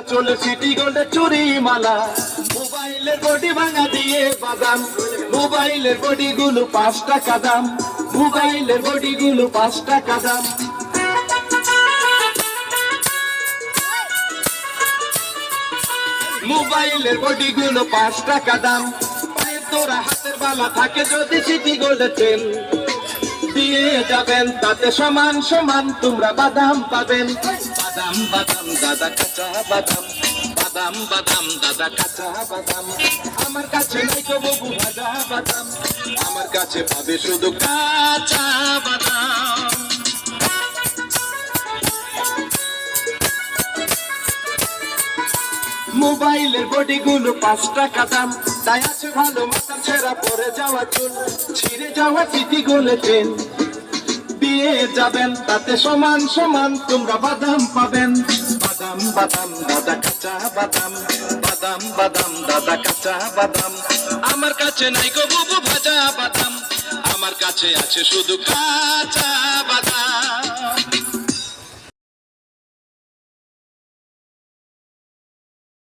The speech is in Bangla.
চলে সিটি গোল্ডের চুরি মালা, মোবাইলের বডি ভাঙা দিয়ে বাদাম, মোবাইলের বডি গুলো 5 টাকা দাম, মোবাইলের বডি গুলো 5 টাকা দাম। মোবাইলের বডি গুলো 5 টাকা দাম। পায়ের তোরা হাতের বালা থাকে যদি সিটি গোল্ডের চেন দিয়ে যাবেন, তাতে সমান সমান তোমরা বাদাম পাবেন। বাদাম বাদাম দাদা কাঁচা বাদাম, বাদাম বাদাম দাদা কাঁচা বাদাম। আমার কাছে নাই তো বাবু ভাজা বাদাম, আমার কাছে পাবে শুধু কাঁচা বাদাম। মোবাইলের বডি গুলো 5 টাকা দাম, তাই আছে ভালো মাথা ছেঁড়া পরে যাওয়া চুল, ছিঁড়ে যাওয়া সিটি গোল্ডের চেন দিয়ে যাবেন, তাতে সমান সমান তোমরা বাদাম পাবেন। বাদাম বাদাম দাদা কাঁচা বাদাম, বাদাম বাদাম দাদা কাঁচা বাদাম। আমার কাছে নাই গো বাবু ভাজা বাদাম, আমার কাছে আছে শুধু কাঁচা বাদাম।